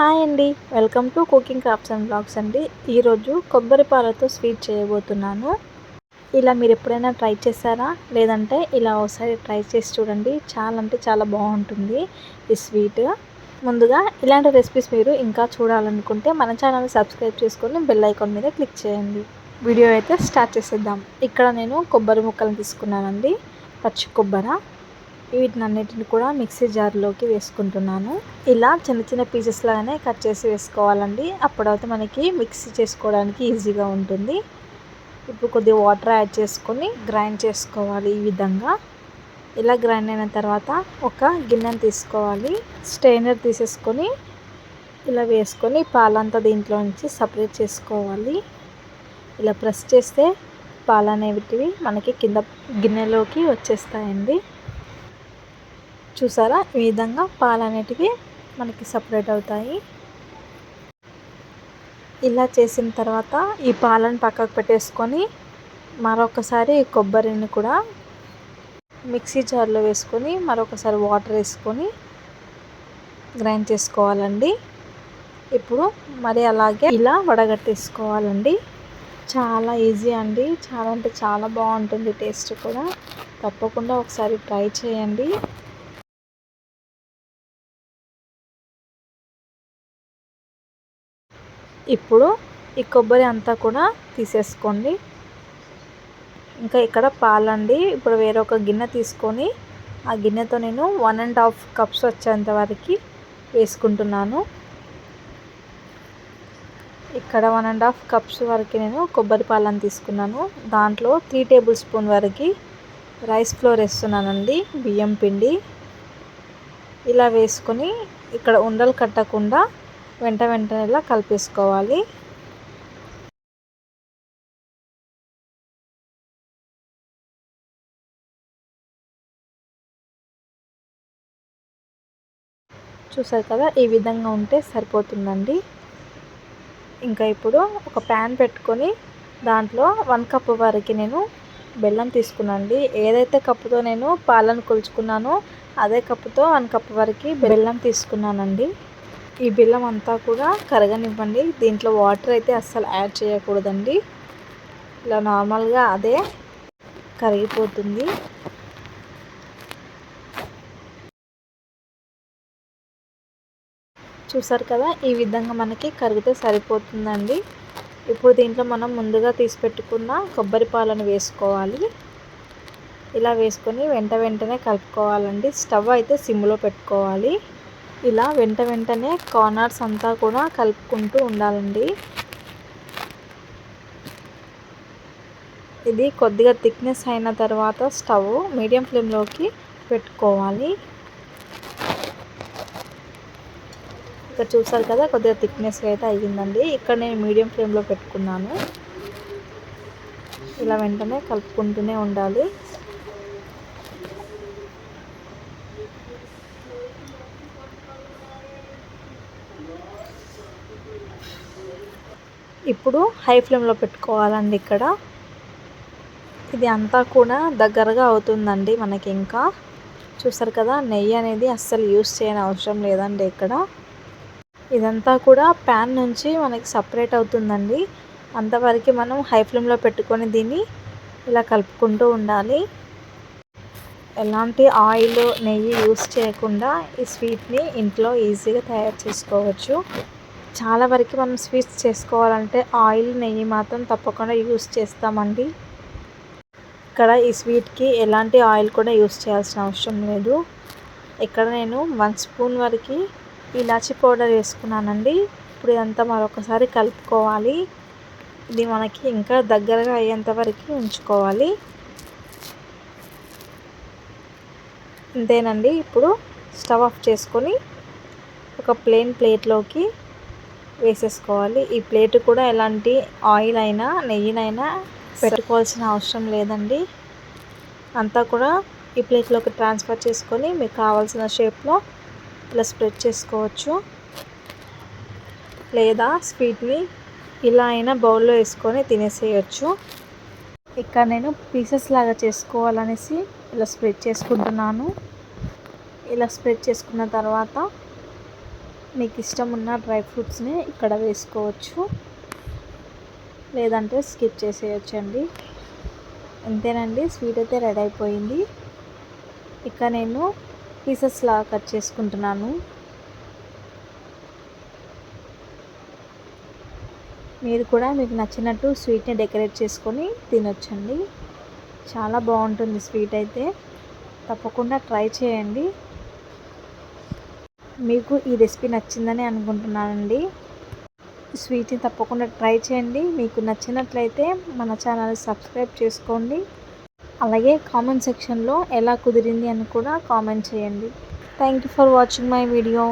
Hi అండి. Welcome to cooking crafts and blogs అండి. ఈరోజు కొబ్బరి పాలతో స్వీట్ చేయబోతున్నాను. ఇలా మీరు ఎప్పుడైనా ట్రై చేశారా? లేదంటే ఇలా ఒకసారి ట్రై చేసి చూడండి. చాలా అంటే చాలా బాగుంటుంది ఈ స్వీట్. ముందుగా ఇలాంటి రెసిపీస్ మీరు ఇంకా చూడాలనుకుంటే మన ఛానల్ని సబ్స్క్రైబ్ చేసుకొని బెల్ ఐకాన్ మీద క్లిక్ చేయండి. వీడియో అయితే స్టార్ట్ చేసేద్దాం. ఇక్కడ నేను కొబ్బరి ముక్కలను తీసుకున్నానండి, పచ్చి కొబ్బరి. వీటినన్నిటిని కూడా మిక్సీ జార్లోకి వేసుకుంటున్నాను. ఇలా చిన్న చిన్న పీసెస్ లాగానే కట్ చేసి వేసుకోవాలండి. అప్పుడైతే మనకి మిక్సీ చేసుకోవడానికి ఈజీగా ఉంటుంది. ఇప్పుడు కొద్దిగా వాటర్ యాడ్ చేసుకొని గ్రైండ్ చేసుకోవాలి. ఈ విధంగా ఇలా గ్రైండ్ అయిన తర్వాత ఒక గిన్నెను తీసుకోవాలి. స్ట్రైనర్ తీసేసుకొని ఇలా వేసుకొని పాలంతా దీంట్లో నుంచి సపరేట్ చేసుకోవాలి. ఇలా ప్రెస్ చేస్తే పాలు అనేటివి మనకి కింద గిన్నెలోకి వచ్చేస్తాయండి. చూసారా, ఈ విధంగా పాలు అనేటివి మనకి సపరేట్ అవుతాయి. ఇలా చేసిన తర్వాత ఈ పాలను పక్కకు పెట్టేసుకొని మరొకసారి కొబ్బరిని కూడా మిక్సీ జార్లో వేసుకొని మరొకసారి వాటర్ వేసుకొని గ్రైండ్ చేసుకోవాలండి. ఇప్పుడు మరి అలాగే ఇలా వడగట్టేసుకోవాలండి. చాలా ఈజీ అండి. చాలా అంటే చాలా బాగుంటుంది టేస్ట్ కూడా. తప్పకుండా ఒకసారి ట్రై చేయండి. ఇప్పుడు ఈ కొబ్బరి అంతా కూడా తీసేసుకోండి. ఇంకా ఇక్కడ పాలండి. ఇప్పుడు వేరొక గిన్నె తీసుకొని ఆ గిన్నెతో నేను 1.5 కప్స్ వచ్చేంత వరకు వేసుకుంటున్నాను. ఇక్కడ 1.5 కప్స్ వరకు నేను కొబ్బరి పాలను తీసుకున్నాను. దాంట్లో 3 టేబుల్ స్పూన్ వరకు రైస్ ఫ్లోర్ వేస్తున్నానండి, బియ్యం పిండి. ఇలా వేసుకొని ఇక్కడ ఉండలు కట్టకుండా వెంటనే ఇలా కలిపేసుకోవాలి. చూసారు కదా, ఈ విధంగా ఉంటే సరిపోతుందండి. ఇంకా ఇప్పుడు ఒక ప్యాన్ పెట్టుకొని దాంట్లో 1 కప్ వరకు నేను బెల్లం తీసుకున్నానండి. ఏదైతే కప్పుతో నేను పాలను కొలుచుకున్నానో అదే కప్పుతో 1 కప్ వరకు బెల్లం తీసుకున్నానండి. ఈ బెల్లం అంతా కూడా కరగనివ్వండి. దీంట్లో వాటర్ అయితే అస్సలు యాడ్ చేయకూడదండి. ఇలా నార్మల్గా అదే కరిగిపోతుంది. చూసారు కదా, ఈ విధంగా మనకి కరిగితే సరిపోతుందండి. ఇప్పుడు దీంట్లో మనం ముందుగా తీసి పెట్టుకున్న కొబ్బరి పాలను వేసుకోవాలి. ఇలా వేసుకొని వెంటనే కలుపుకోవాలండి. స్టవ్ అయితే సిమ్లో పెట్టుకోవాలి. ఇలా వెంటనే కార్నర్స్ అంతా కూడా కలుపుకుంటూ ఉండాలండి. ఇది కొద్దిగా థిక్నెస్ అయిన తర్వాత స్టవ్ మీడియం ఫ్లేమ్లోకి పెట్టుకోవాలి. ఇక్కడ చూసారు కదా, కొద్దిగా థిక్నెస్ అయితే అయ్యిందండి. ఇక్కడ నేను మీడియం ఫ్లేమ్లో పెట్టుకున్నాను. ఇలా వెంటనే కలుపుకుంటూనే ఉండాలి. ఇప్పుడు హై ఫ్లేమ్లో పెట్టుకోవాలండి. ఇక్కడ ఇది అంతా కూడా దగ్గరగా అవుతుందండి మనకి. ఇంకా చూసారు కదా, నెయ్యి అనేది అస్సలు యూస్ చేయని అవసరం లేదండి. ఇక్కడ ఇదంతా కూడా ప్యాన్ నుంచి మనకి సపరేట్ అవుతుందండి. అంతవరకు మనం హై ఫ్లేమ్లో పెట్టుకొని దీన్ని ఇలా కలుపుకుంటూ ఉండాలి. ఎలాంటి ఆయిల్, నెయ్యి యూస్ చేయకుండా ఈ స్వీట్ని ఇంట్లో ఈజీగా తయారు చేసుకోవచ్చు. చాలా వరకు మనం స్వీట్స్ చేసుకోవాలంటే ఆయిల్, నెయ్యి మాత్రం తప్పకుండా యూస్ చేస్తామండి. ఇక్కడ ఈ స్వీట్కి ఎలాంటి ఆయిల్ కూడా యూస్ చేయాల్సిన అవసరం లేదు. ఇక్కడ నేను 1 స్పూన్ వరకు ఇలాచీ పౌడర్ వేసుకున్నానండి. ఇప్పుడు ఇదంతా మరొకసారి కలుపుకోవాలి. ఇది మనకి ఇంకా దగ్గరగా అయ్యేంత వరకు ఉంచుకోవాలి. అంతేనండి. ఇప్పుడు స్టవ్ ఆఫ్ చేసుకొని ఒక ప్లెయిన్ ప్లేట్లోకి వేసేసుకోవాలి. ఈ ప్లేట్ కూడా ఎలాంటి ఆయిల్ అయినా నెయ్యినైనా పెట్టుకోవాల్సిన అవసరం లేదండి. అంతా కూడా ఈ ప్లేట్లోకి ట్రాన్స్ఫర్ చేసుకొని మీకు కావాల్సిన షేప్లో ఇలా స్ప్రెడ్ చేసుకోవచ్చు. లేదా స్వీట్ని ఇలా అయినా బౌల్లో వేసుకొని తినేసేయచ్చు. ఇక్కడ నేను పీసెస్ లాగా చేసుకోవాలనేసి ఇలా స్ప్రెడ్ చేసుకుంటున్నాను. ఇలా స్ప్రెడ్ చేసుకున్న తర్వాత మీకు ఇష్టం ఉన్న డ్రై ఫ్రూట్స్ని ఇక్కడ వేసుకోవచ్చు, లేదంటే స్కిప్ చేసేయచ్చండి. అంతేనండి, స్వీట్ అయితే రెడీ అయిపోయింది. ఇక నేను పీసెస్లా కట్ చేసుకుంటున్నాను. మీరు కూడా మీకు నచ్చినట్టు స్వీట్ని డెకరేట్ చేసుకొని తినొచ్చండి. చాలా బాగుంటుంది స్వీట్ అయితే, తప్పకుండా ట్రై చేయండి. మీకు ఈ రెసిపీ నచ్చిందని అనుకుంటున్నానండి. స్వీట్ని తప్పకుండా ట్రై చేయండి. మీకు నచ్చినట్లయితే మన ఛానల్ సబ్స్క్రైబ్ చేసుకోండి. అలాగే కామెంట్ సెక్షన్లో ఎలా కుదిరింది అని కూడా కామెంట్ చేయండి. Thank you for watching my video.